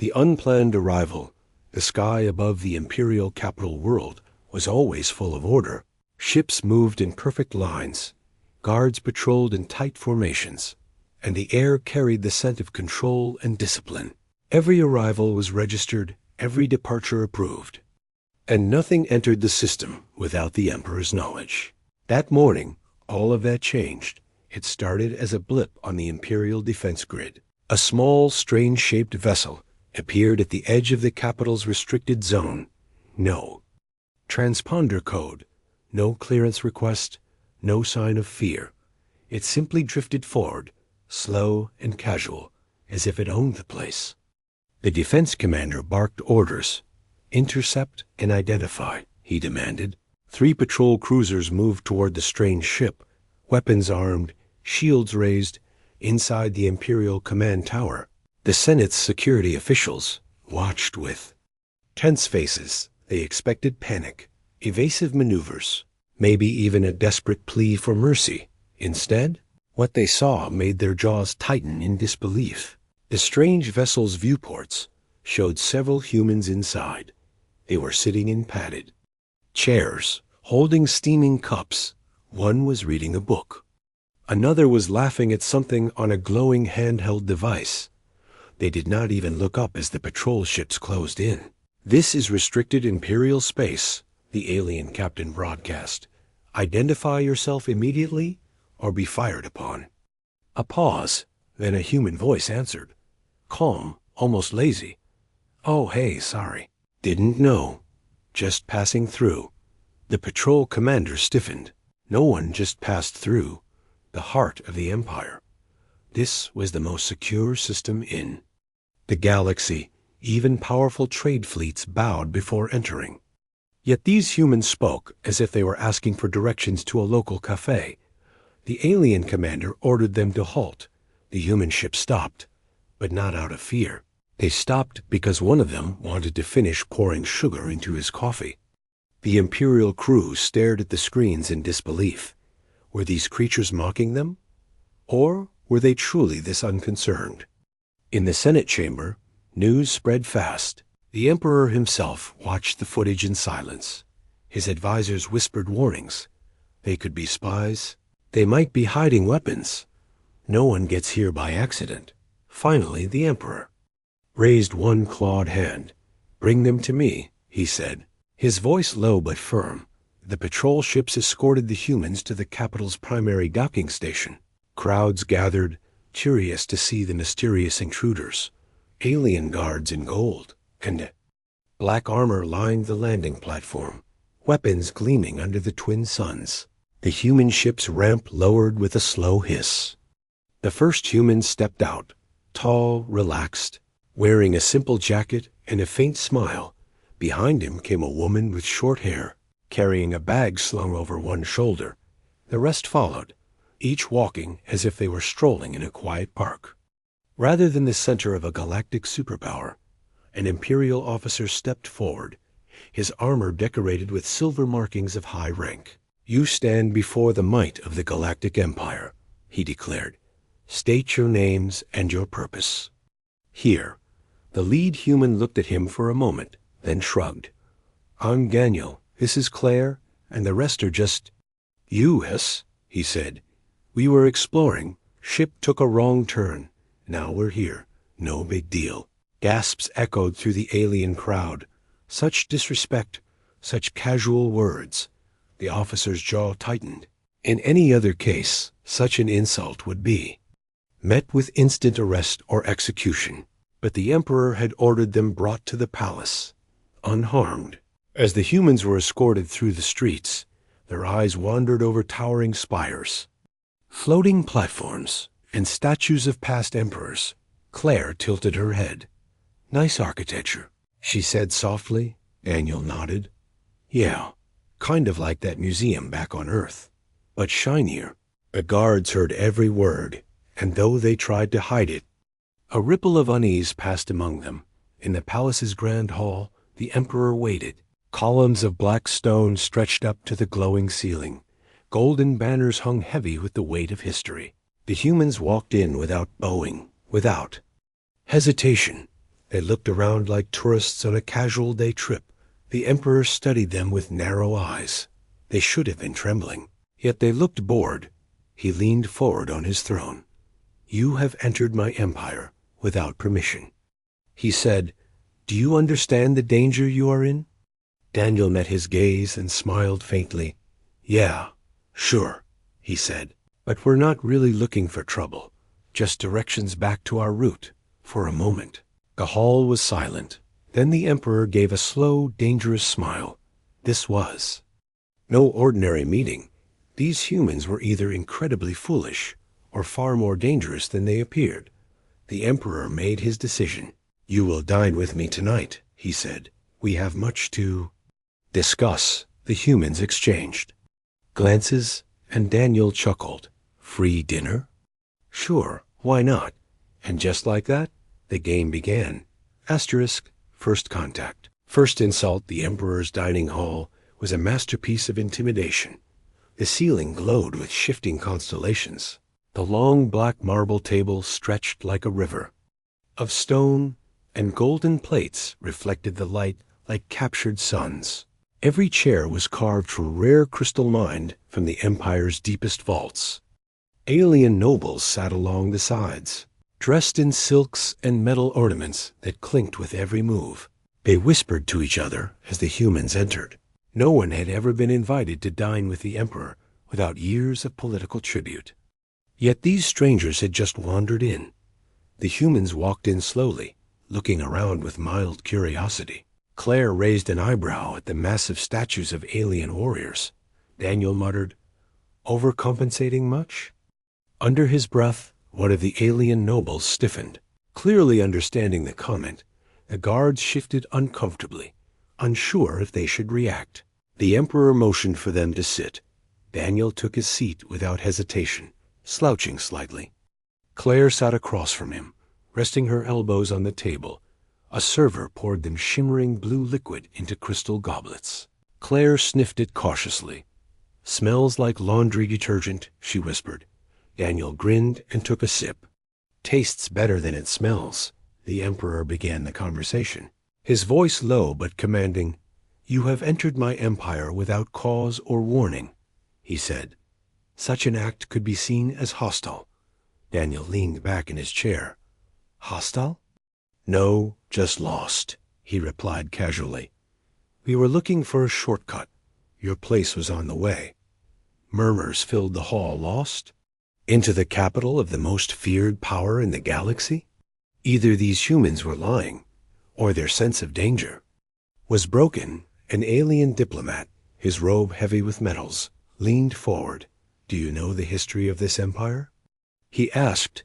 The unplanned arrival, the sky above the imperial capital world, was always full of order. Ships moved in perfect lines, guards patrolled in tight formations, and the air carried the scent of control and discipline. Every arrival was registered, every departure approved, and nothing entered the system without the Emperor's knowledge. That morning, all of that changed. It started as a blip on the Imperial defense grid. A small, strange-shaped vessel appeared at the edge of the capital's restricted zone. No transponder code, no clearance request, no sign of fear. It simply drifted forward, slow and casual, as if it owned the place. The defense commander barked orders. "Intercept and identify," he demanded. 3 patrol cruisers moved toward the strange ship, weapons armed, shields raised, inside the Imperial command tower. The Senate's security officials watched with tense faces. They expected panic, evasive maneuvers, maybe even a desperate plea for mercy. Instead, what they saw made their jaws tighten in disbelief. The strange vessel's viewports showed several humans inside. They were sitting in padded chairs, holding steaming cups. One was reading a book. Another was laughing at something on a glowing handheld device. They did not even look up as the patrol ships closed in. "This is restricted Imperial space," the alien captain broadcast. "Identify yourself immediately or be fired upon." A pause, then a human voice answered. Calm, almost lazy. "Oh, hey, sorry. Didn't know. Just passing through." The patrol commander stiffened. No one just passed through. The heart of the Empire. This was the most secure system in the galaxy. Even powerful trade fleets bowed before entering. Yet these humans spoke as if they were asking for directions to a local cafe. The alien commander ordered them to halt. The human ship stopped, but not out of fear. They stopped because one of them wanted to finish pouring sugar into his coffee. The Imperial crew stared at the screens in disbelief. Were these creatures mocking them? Or were they truly this unconcerned? In the Senate chamber, news spread fast. The Emperor himself watched the footage in silence. His advisors whispered warnings. They could be spies. They might be hiding weapons. No one gets here by accident. Finally, the Emperor raised one clawed hand. "Bring them to me," he said, his voice low but firm. The patrol ships escorted the humans to the capital's primary docking station. Crowds gathered, curious to see the mysterious intruders. Alien guards in gold and black armor lined the landing platform, weapons gleaming under the twin suns. The human ship's ramp lowered with a slow hiss. The first human stepped out, tall, relaxed, wearing a simple jacket and a faint smile. Behind him came a woman with short hair, carrying a bag slung over one shoulder. The rest followed, each walking as if they were strolling in a quiet park. Rather than the center of a galactic superpower, an Imperial officer stepped forward, his armor decorated with silver markings of high rank. "You stand before the might of the Galactic Empire," he declared. "State your names and your purpose." "Here." The lead human looked at him for a moment, then shrugged. "I'm Daniel, this is Claire, and the rest are just—" "U.S.," he said. "We were exploring. Ship took a wrong turn. Now we're here. No big deal." Gasps echoed through the alien crowd. Such disrespect, such casual words. The officer's jaw tightened. In any other case, such an insult would be met with instant arrest or execution. But the Emperor had ordered them brought to the palace, unharmed. As the humans were escorted through the streets, their eyes wandered over towering spires, floating platforms, and statues of past emperors. Claire tilted her head. "Nice architecture," she said softly. Daniel nodded. "Yeah, kind of like that museum back on Earth, but shinier." The guards heard every word, and though they tried to hide it, a ripple of unease passed among them. In the palace's grand hall, the Emperor waited. Columns of black stone stretched up to the glowing ceiling. Golden banners hung heavy with the weight of history. The humans walked in without bowing, without hesitation. They looked around like tourists on a casual day trip. The emperor studied them with narrow eyes. They should have been trembling, yet they looked bored. He leaned forward on his throne. "You have entered my empire without permission," he said. "Do you understand the danger you are in?" Daniel met his gaze and smiled faintly. "Yeah, sure," he said. "But we're not really looking for trouble, just directions back to our route, for a moment." Gahal was silent. Then the emperor gave a slow, dangerous smile. This was no ordinary meeting. These humans were either incredibly foolish or far more dangerous than they appeared. The emperor made his decision. "You will dine with me tonight," he said. "We have much to discuss." The humans exchanged glances, and Daniel chuckled. "Free dinner? Sure, why not?" And just like that, the game began. First contact. First insult. The emperor's dining hall was a masterpiece of intimidation. The ceiling glowed with shifting constellations. The long black marble table stretched like a river of stone, and golden plates reflected the light like captured suns. Every chair was carved from rare crystal mined from the empire's deepest vaults. Alien nobles sat along the sides, dressed in silks and metal ornaments that clinked with every move. They whispered to each other as the humans entered. No one had ever been invited to dine with the emperor without years of political tribute. Yet these strangers had just wandered in. The humans walked in slowly, looking around with mild curiosity. Claire raised an eyebrow at the massive statues of alien warriors. Daniel muttered, "Overcompensating much?" Under his breath, one of the alien nobles stiffened. Clearly understanding the comment, the guards shifted uncomfortably, unsure if they should react. The emperor motioned for them to sit. Daniel took his seat without hesitation, slouching slightly. Claire sat across from him, resting her elbows on the table. A server poured them shimmering blue liquid into crystal goblets. Claire sniffed it cautiously. "Smells like laundry detergent," she whispered. Daniel grinned and took a sip. "Tastes better than it smells." The emperor began the conversation, his voice low but commanding. "You have entered my empire without cause or warning," he said. "Such an act could be seen as hostile." Daniel leaned back in his chair. "Hostile?" "No, just lost," he replied casually. "We were looking for a shortcut. Your place was on the way." Murmurs filled the hall. "Lost? Into the capital of the most feared power in the galaxy?" Either these humans were lying, or their sense of danger was broken. An alien diplomat, his robe heavy with metals, leaned forward. "Do you know the history of this empire?" he asked.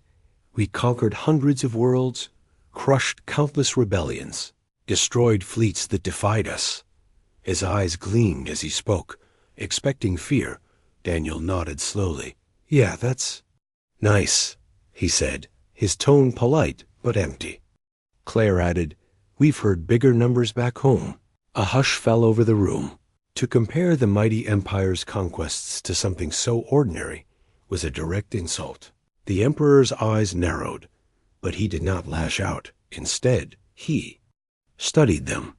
"We conquered hundreds of worlds, crushed countless rebellions, destroyed fleets that defied us." His eyes gleamed as he spoke, expecting fear. Daniel nodded slowly. "Yeah, that's nice," he said, his tone polite but empty. Claire added, "We've heard bigger numbers back home." A hush fell over the room. To compare the mighty empire's conquests to something so ordinary was a direct insult. The emperor's eyes narrowed, but he did not lash out. Instead, he studied them,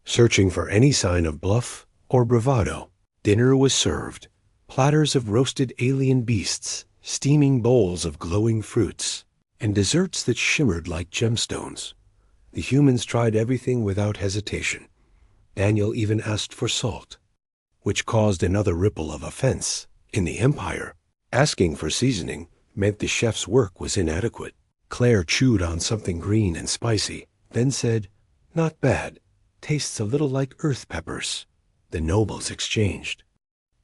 searching for any sign of bluff or bravado. Dinner was served. Platters of roasted alien beasts, steaming bowls of glowing fruits, and desserts that shimmered like gemstones. The humans tried everything without hesitation. Daniel even asked for salt, which caused another ripple of offense. In the Empire, asking for seasoning meant the chef's work was inadequate. Claire chewed on something green and spicy, then said, "Not bad. Tastes a little like earth peppers." The nobles exchanged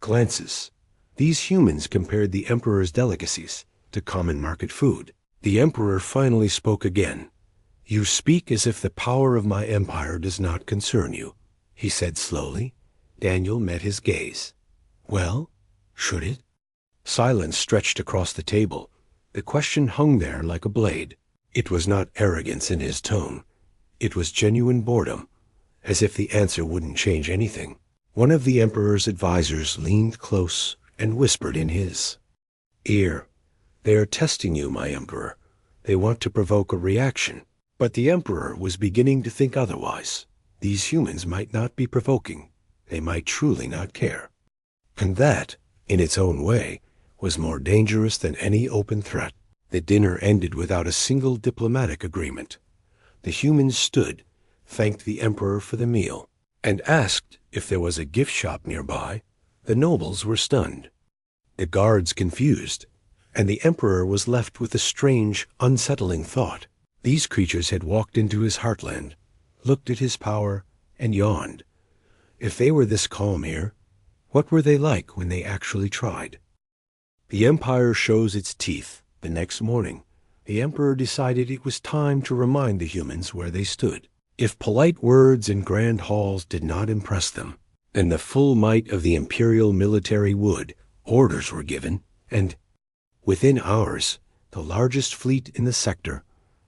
glances. These humans compared the emperor's delicacies to common market food. The emperor finally spoke again. "You speak as if the power of my empire does not concern you," he said slowly. Daniel met his gaze. "Well, should it?" Silence stretched across the table. The question hung there like a blade. It was not arrogance in his tone. It was genuine boredom, as if the answer wouldn't change anything. One of the emperor's advisors leaned close and whispered in his ear, "They are testing you, my emperor. They want to provoke a reaction." But the Emperor was beginning to think otherwise. These humans might not be provoking. They might truly not care. And that, in its own way, was more dangerous than any open threat. The dinner ended without a single diplomatic agreement. The humans stood, thanked the Emperor for the meal, and asked if there was a gift shop nearby. The nobles were stunned, the guards confused, and the Emperor was left with a strange, unsettling thought. These creatures had walked into his heartland, looked at his power, and yawned. If they were this calm here, what were they like when they actually tried? The Empire shows its teeth. The next morning, the Emperor decided it was time to remind the humans where they stood. If polite words in grand halls did not impress them, then the full might of the imperial military would. Orders were given, and within hours, the largest fleet in the sector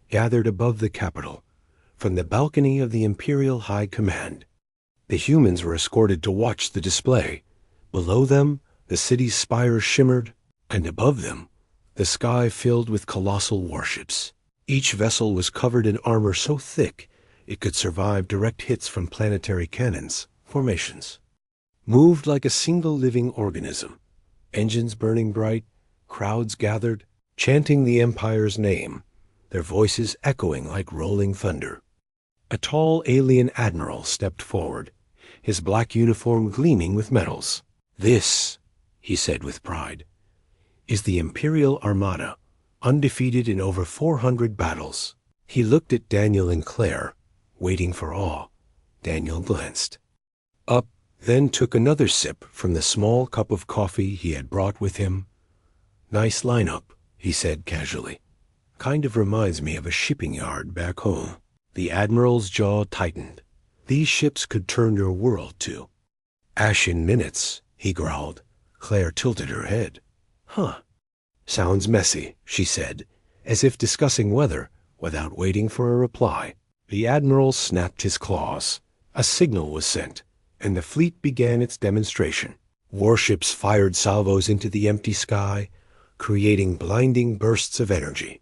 gathered above the capital, from the balcony of the Imperial High Command. The humans were escorted to watch the display. Below them, the city's spires shimmered, and above them, the sky filled with colossal warships. Each vessel was covered in armor so thick it could survive direct hits from planetary cannons, formations. Moved like a single living organism, engines burning bright, crowds gathered, chanting the Empire's name, their voices echoing like rolling thunder. A tall alien admiral stepped forward, his black uniform gleaming with medals. "This," he said with pride, "is the Imperial Armada, undefeated in over 400 battles." He looked at Daniel and Claire, waiting for awe. Daniel glanced up, then took another sip from the small cup of coffee he had brought with him. "Nice lineup," he said casually. "Kind of reminds me of a shipping yard back home." The Admiral's jaw tightened. These ships could turn your world too. "Ash in minutes," he growled. Claire tilted her head. "Huh. Sounds messy," she said, as if discussing weather, without waiting for a reply. The Admiral snapped his claws. A signal was sent, and the fleet began its demonstration. Warships fired salvos into the empty sky, creating blinding bursts of energy.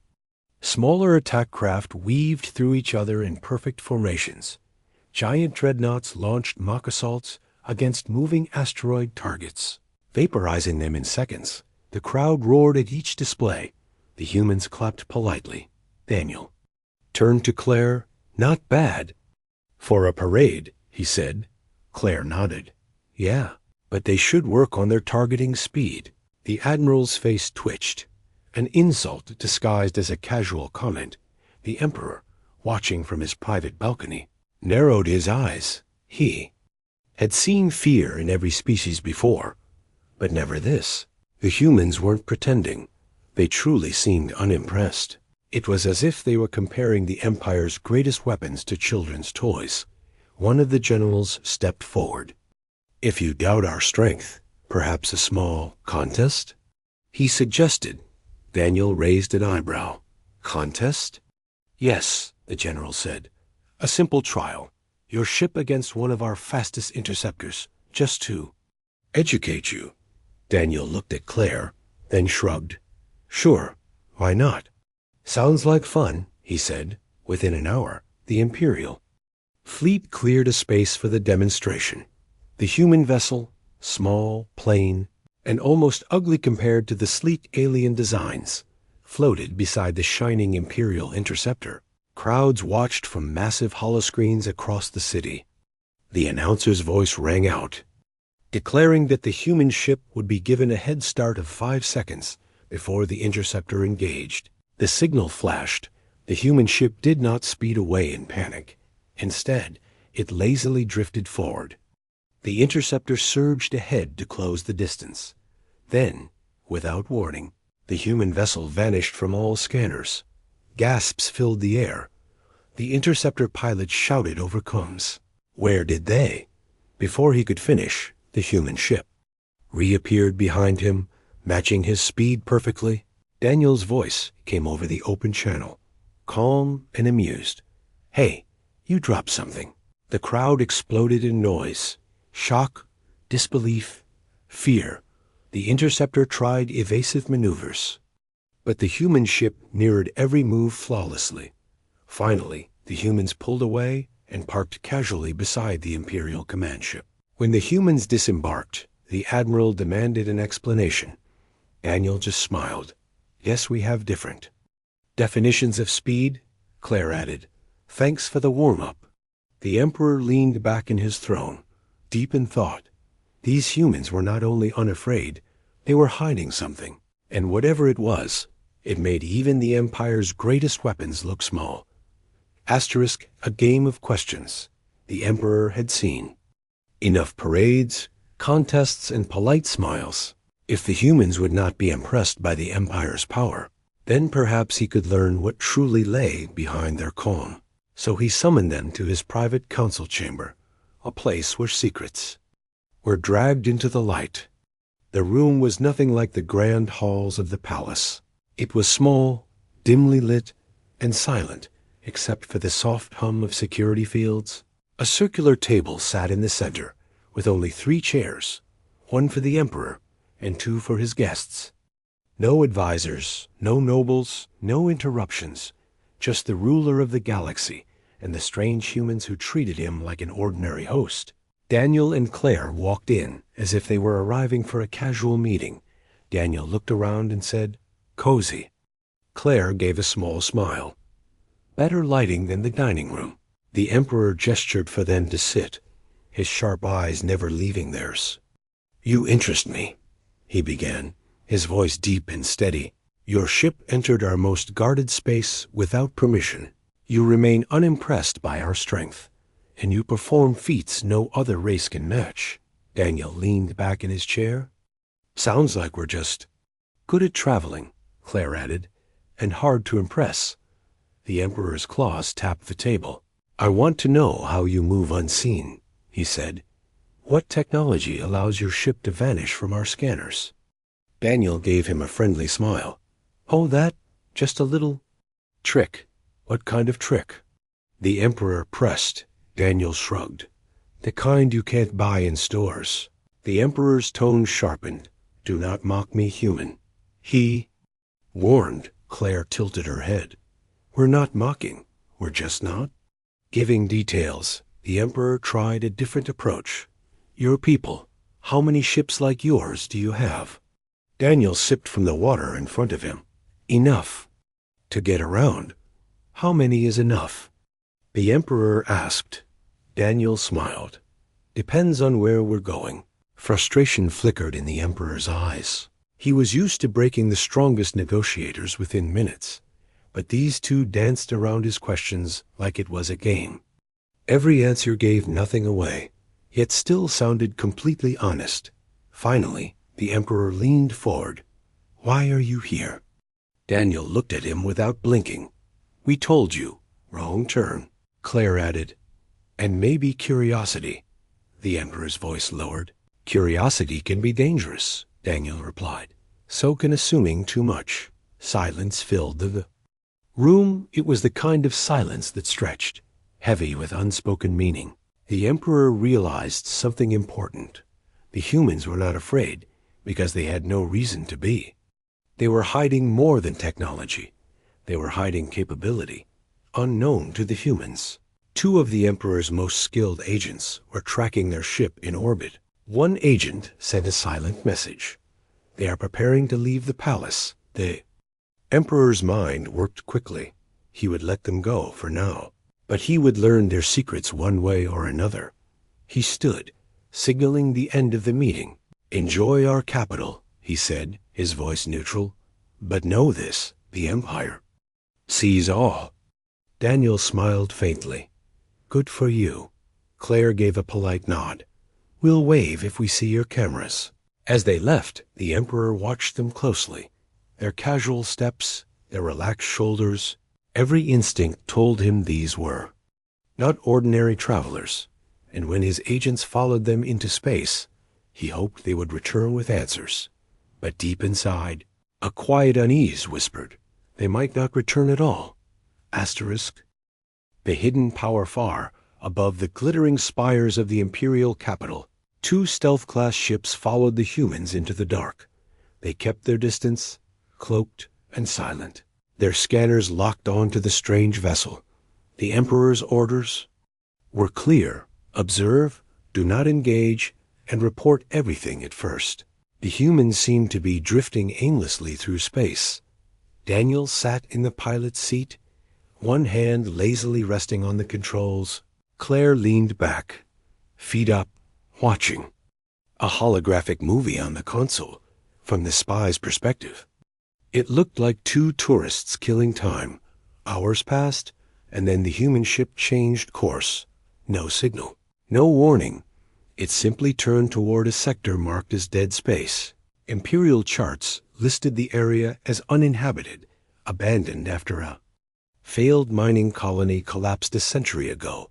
Smaller attack craft weaved through each other in perfect formations. Giant dreadnoughts launched mock assaults against moving asteroid targets, vaporizing them in seconds. The crowd roared at each display. The humans clapped politely. Daniel turned to Claire. "Not bad." "For a parade," he said. Claire nodded. "Yeah, but they should work on their targeting speed." The Admiral's face twitched. An insult disguised as a casual comment. The Emperor, watching from his private balcony, narrowed his eyes. He had seen fear in every species before, but never this. The humans weren't pretending. They truly seemed unimpressed. It was as if they were comparing the Empire's greatest weapons to children's toys. One of the generals stepped forward. "If you doubt our strength, perhaps a small contest?" he suggested. Daniel raised an eyebrow. "Contest?" "Yes," the general said. "A simple trial. Your ship against one of our fastest interceptors, just to educate you." Daniel looked at Claire, then shrugged. "Sure, why not?" "Sounds like fun," he said. Within an hour, the Imperial fleet cleared a space for the demonstration. The human vessel, small, plain, and almost ugly compared to the sleek alien designs, floated beside the shining Imperial interceptor. Crowds watched from massive holoscreens across the city. The announcer's voice rang out, declaring that the human ship would be given a head start of 5 seconds before the interceptor engaged. The signal flashed. The human ship did not speed away in panic. Instead, it lazily drifted forward. The interceptor surged ahead to close the distance. Then, without warning, the human vessel vanished from all scanners. Gasps filled the air. The interceptor pilot shouted over comms. Where did they? Before he could finish, the human ship reappeared behind him, matching his speed perfectly. Daniel's voice came over the open channel, calm and amused. "Hey, you dropped something." The crowd exploded in noise. Shock, disbelief, fear. The interceptor tried evasive maneuvers, but the human ship mirrored every move flawlessly. Finally, the humans pulled away and parked casually beside the Imperial command ship. When the humans disembarked, the Admiral demanded an explanation. Daniel just smiled. Yes, we have different definitions of speed, Claire added. Thanks for the warm-up. The Emperor leaned back in his throne, deep in thought. These humans were not only unafraid, they were hiding something. And whatever it was, it made even the Empire's greatest weapons look small. Asterisk, a game of questions. The Emperor had seen enough parades, contests, and polite smiles. If the humans would not be impressed by the Empire's power, then perhaps he could learn what truly lay behind their calm. So he summoned them to his private council chamber, a place where secrets were dragged into the light. The room was nothing like the grand halls of the palace. It was small, dimly lit, and silent, except for the soft hum of security fields. A circular table sat in the center, with only 3 chairs, one for the Emperor and 2 for his guests. No advisors, no nobles, no interruptions, just the ruler of the galaxy and the strange humans who treated him like an ordinary host. Daniel and Claire walked in as if they were arriving for a casual meeting. Daniel looked around and said, "Cozy." Claire gave a small smile. Better lighting than the dining room. The Emperor gestured for them to sit, his sharp eyes never leaving theirs. "You interest me," he began, his voice deep and steady. "Your ship entered our most guarded space without permission. You remain unimpressed by our strength, and you perform feats no other race can match." Daniel leaned back in his chair. "Sounds like we're just good at traveling," Claire added, "and hard to impress." The Emperor's claws tapped the table. "I want to know how you move unseen," he said. "What technology allows your ship to vanish from our scanners?" Daniel gave him a friendly smile. "Oh, that? Just a little trick." "What kind of trick?" The Emperor pressed. Daniel shrugged. "The kind you can't buy in stores." The Emperor's tone sharpened. "Do not mock me, human." He warned. Claire tilted her head. "We're not mocking. We're just not giving details." The Emperor tried a different approach. "Your people, how many ships like yours do you have?" Daniel sipped from the water in front of him. "Enough to get around." "How many is enough?" the Emperor asked. Daniel smiled. "Depends on where we're going." Frustration flickered in the Emperor's eyes. He was used to breaking the strongest negotiators within minutes, but these 2 danced around his questions like it was a game. Every answer gave nothing away, yet still sounded completely honest. Finally, the Emperor leaned forward. "Why are you here?" Daniel looked at him without blinking. "We told you. Wrong turn," Claire added. "And maybe curiosity." The Emperor's voice lowered. "Curiosity can be dangerous," Daniel replied. "So can assuming too much." Silence filled the room. It was the kind of silence that stretched, heavy with unspoken meaning. The Emperor realized something important. The humans were not afraid because they had no reason to be. They were hiding more than technology. They were hiding capability, unknown to the humans. 2 of the Emperor's most skilled agents were tracking their ship in orbit. One agent sent a silent message. "They are preparing to leave the palace." The Emperor's mind worked quickly. He would let them go for now, but he would learn their secrets one way or another. He stood, signaling the end of the meeting. "Enjoy our capital," he said, his voice neutral. "But know this, the Empire sees all." Daniel smiled faintly. "Good for you." Claire gave a polite nod. "We'll wave if we see your cameras." As they left, the Emperor watched them closely. Their casual steps, their relaxed shoulders, every instinct told him these were not ordinary travelers, and when his agents followed them into space, he hoped they would return with answers. But deep inside, a quiet unease whispered, they might not return at all. Asterisk. The hidden power far above the glittering spires of the Imperial capital, 2 stealth-class ships followed the humans into the dark. They kept their distance, cloaked and silent, their scanners locked onto the strange vessel. The Emperor's orders were clear: observe, do not engage, and report everything at first. The humans seemed to be drifting aimlessly through space. Daniel sat in the pilot's seat, one hand lazily resting on the controls. Claire leaned back, feet up, watching. A holographic movie on the console, from the spy's perspective. It looked like two tourists killing time. Hours passed, and then the human ship changed course. No signal, no warning. It simply turned toward a sector marked as dead space. Imperial charts listed the area as uninhabited, abandoned after a failed mining colony collapsed a century ago.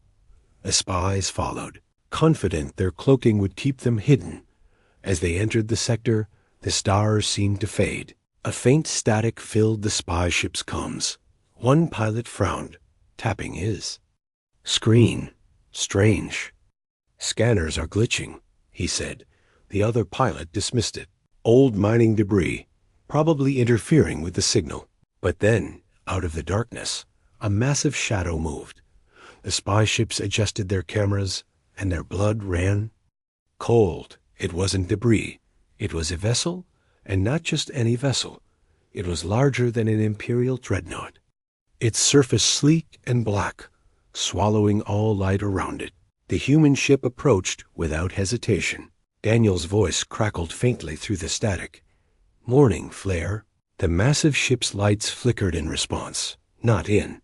The spies followed, confident their cloaking would keep them hidden. As they entered the sector, the stars seemed to fade. A faint static filled the spy ship's comms. One pilot frowned, tapping his screen. Strange. Scanners are glitching, he said. The other pilot dismissed it. Old mining debris, probably interfering with the signal. But then, out of the darkness, a massive shadow moved. The spy ships adjusted their cameras, and their blood ran cold. It wasn't debris. It was a vessel, and not just any vessel. It was larger than an Imperial dreadnought. Its surface sleek and black, swallowing all light around it. The human ship approached without hesitation. Daniel's voice crackled faintly through the static. "Morning, Flare." The massive ship's lights flickered in response, not in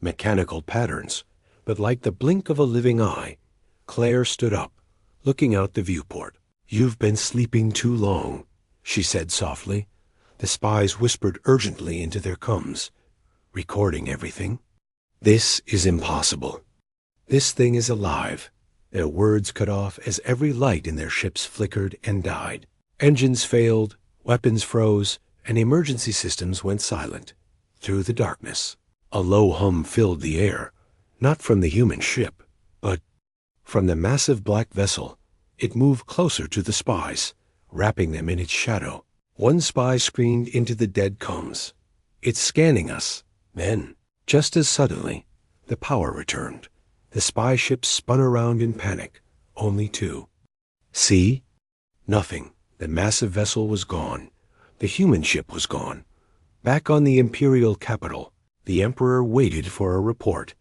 mechanical patterns, but like the blink of a living eye. Claire stood up, looking out the viewport. "You've been sleeping too long," she said softly. The spies whispered urgently into their comms. "Recording everything?" "This is impossible. This thing is alive." Their words cut off as every light in their ships flickered and died. Engines failed, weapons froze, and emergency systems went silent. Through the darkness, a low hum filled the air, not from the human ship, but from the massive black vessel. It moved closer to the spies, wrapping them in its shadow. One spy screamed into the dead comms. "It's scanning us." Then, just as suddenly, the power returned. The spy ships spun around in panic. Only two. "See?" Nothing. The massive vessel was gone. The human ship was gone. Back on the Imperial capital, the Emperor waited for a report.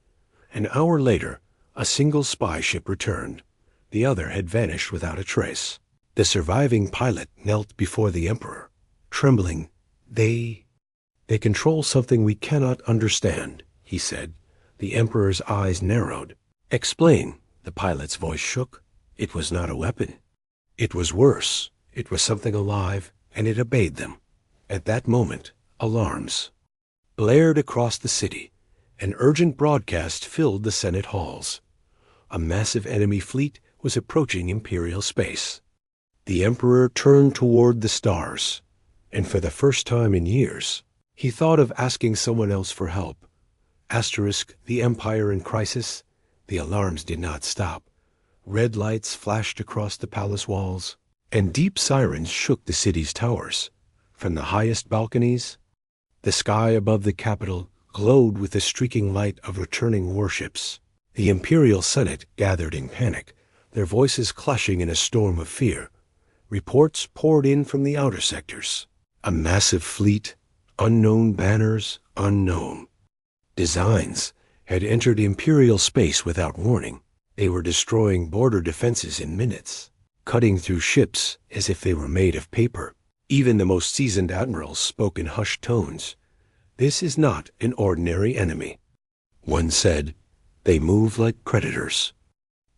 An hour later, a single spy ship returned. The other had vanished without a trace. The surviving pilot knelt before the Emperor, trembling. They control something we cannot understand," he said. The Emperor's eyes narrowed. "Explain." The pilot's voice shook. "It was not a weapon. It was worse. It was something alive, and it obeyed them." At that moment, alarms blared across the city. An urgent broadcast filled the Senate halls. A massive enemy fleet was approaching Imperial space. The Emperor turned toward the stars, and for the first time in years, he thought of asking someone else for help. The Empire in crisis. The alarms did not stop. Red lights flashed across the palace walls, and deep sirens shook the city's towers. From the highest balconies, the sky above the capital glowed with the streaking light of returning warships. The Imperial Senate gathered in panic, their voices clashing in a storm of fear. Reports poured in from the outer sectors. A massive fleet, unknown banners, unknown designs, had entered Imperial space without warning. They were destroying border defenses in minutes, cutting through ships as if they were made of paper. Even the most seasoned admirals spoke in hushed tones. "This is not an ordinary enemy." One said, "They move like predators."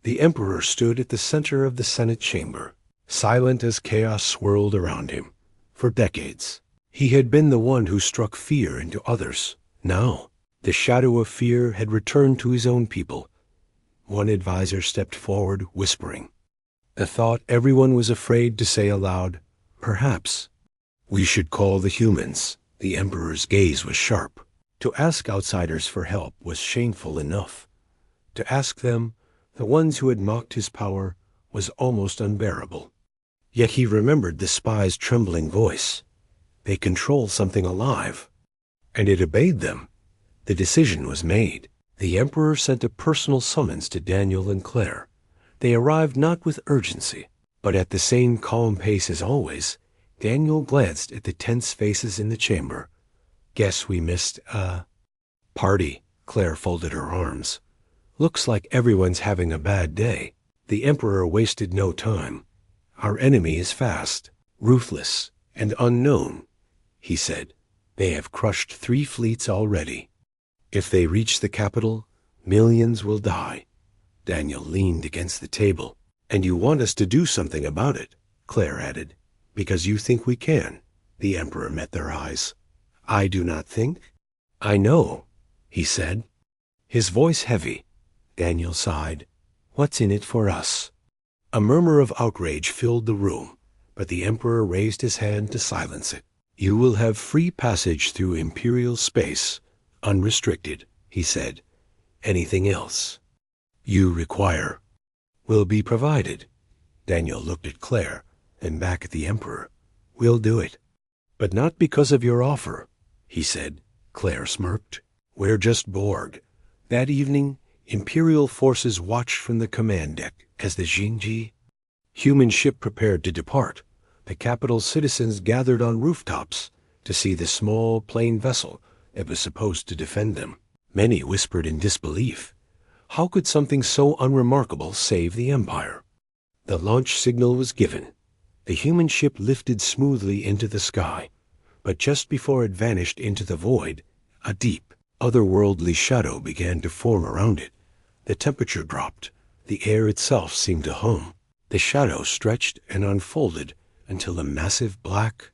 The Emperor stood at the center of the Senate chamber, silent as chaos swirled around him. For decades, he had been the one who struck fear into others. Now, the shadow of fear had returned to his own people. One advisor stepped forward, whispering a thought everyone was afraid to say aloud. "Perhaps we should call the humans." The Emperor's gaze was sharp. To ask outsiders for help was shameful enough. To ask them, the ones who had mocked his power, was almost unbearable. Yet he remembered the spy's trembling voice. They control something alive, and it obeyed them. The decision was made. The Emperor sent a personal summons to Daniel and Claire. They arrived not with urgency, but at the same calm pace as always. Daniel glanced at the tense faces in the chamber. Guess we missed a party. Claire folded her arms. Looks like everyone's having a bad day. The Emperor wasted no time. Our enemy is fast, ruthless, and unknown, he said. They have crushed 3 fleets already. If they reach the capital, millions will die. Daniel leaned against the table. And you want us to do something about it, Claire added. Because you think we can. The Emperor met their eyes. I do not think. I know, he said, his voice heavy. Daniel sighed. What's in it for us? A murmur of outrage filled the room, but the Emperor raised his hand to silence it. You will have free passage through imperial space, unrestricted, he said. Anything else you require will be provided. Daniel looked at Claire and back at the Emperor. We'll do it. But not because of your offer, he said. Claire smirked. We're just bored. That evening, Imperial forces watched from the command deck as the Xingji human ship prepared to depart. The capital's citizens gathered on rooftops to see the small, plain vessel that was supposed to defend them. Many whispered in disbelief. How could something so unremarkable save the Empire? The launch signal was given. The human ship lifted smoothly into the sky, but just before it vanished into the void, a deep, otherworldly shadow began to form around it. The temperature dropped. The air itself seemed to hum. The shadow stretched and unfolded until a massive black,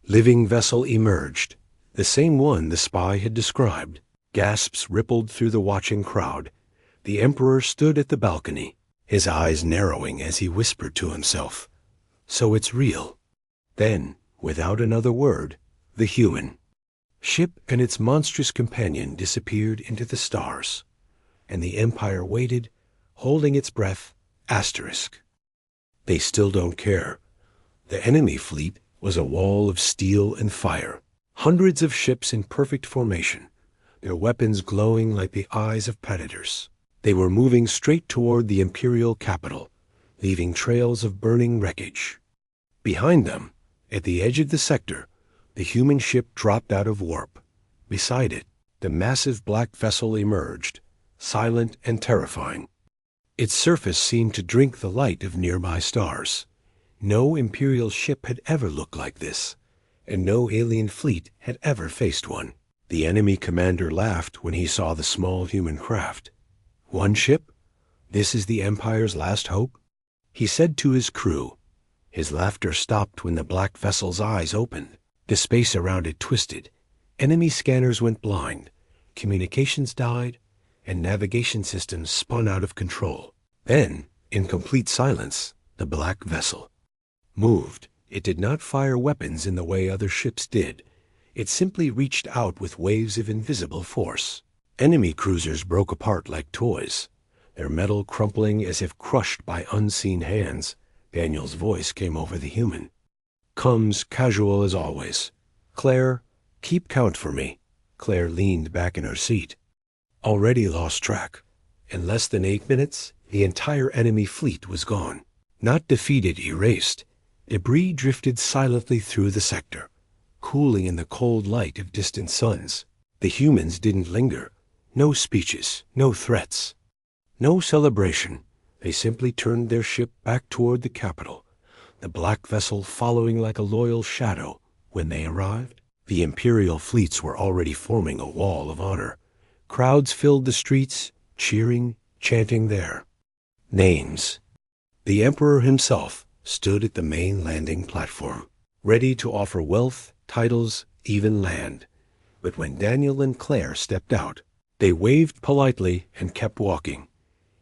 living vessel emerged, the same one the spy had described. Gasps rippled through the watching crowd. The Emperor stood at the balcony, his eyes narrowing as he whispered to himself, So it's real. Then, without another word, the human ship and its monstrous companion disappeared into the stars, and the Empire waited, holding its breath, asterisk. They still don't care. The enemy fleet was a wall of steel and fire, hundreds of ships in perfect formation, their weapons glowing like the eyes of predators. They were moving straight toward the imperial capital, leaving trails of burning wreckage. Behind them, at the edge of the sector, the human ship dropped out of warp. Beside it, the massive black vessel emerged, silent and terrifying. Its surface seemed to drink the light of nearby stars. No imperial ship had ever looked like this, and no alien fleet had ever faced one. The enemy commander laughed when he saw the small human craft. One ship? This is the Empire's last hope? He said to his crew. His laughter stopped when the black vessel's eyes opened. The space around it twisted. Enemy scanners went blind. Communications died, and navigation systems spun out of control. Then, in complete silence, the black vessel moved. It did not fire weapons in the way other ships did. It simply reached out with waves of invisible force. Enemy cruisers broke apart like toys, their metal crumpling as if crushed by unseen hands. Daniel's voice came over the human. Comes casual as always. Claire, keep count for me. Claire leaned back in her seat. Already lost track. In less than 8 minutes, the entire enemy fleet was gone. Not defeated, erased. Debris drifted silently through the sector, cooling in the cold light of distant suns. The humans didn't linger. No speeches, no threats, no celebration. They simply turned their ship back toward the capital, the black vessel following like a loyal shadow. When they arrived, the imperial fleets were already forming a wall of honor. Crowds filled the streets, cheering, chanting their names. The Emperor himself stood at the main landing platform, ready to offer wealth, titles, even land. But when Daniel and Claire stepped out, they waved politely and kept walking.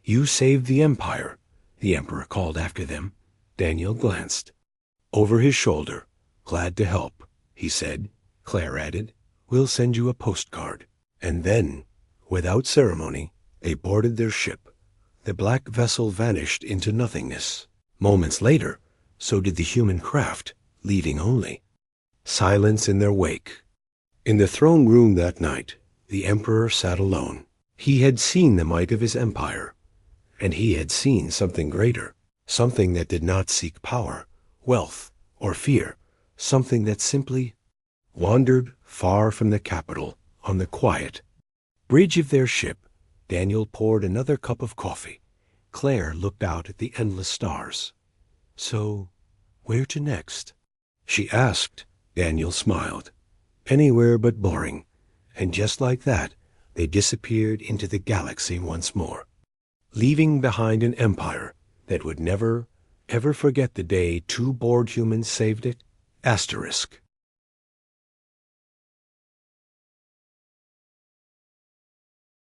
You saved the Empire, the Emperor called after them. Daniel glanced. Over his shoulder, glad to help, he said. Claire added, We'll send you a postcard. And then, without ceremony, they boarded their ship. The black vessel vanished into nothingness. Moments later, so did the human craft, leaving only silence in their wake. In the throne room that night, the Emperor sat alone. He had seen the might of his empire, and he had seen something greater, something that did not seek power, wealth, or fear, something that simply wandered far from the capital on the quiet bridge of their ship. Daniel poured another cup of coffee. Claire looked out at the endless stars. So, where to next? She asked. Daniel smiled. Anywhere but boring. And just like that, they disappeared into the galaxy once more, leaving behind an empire that would never, ever forget the day two bored humans saved it. Asterisk.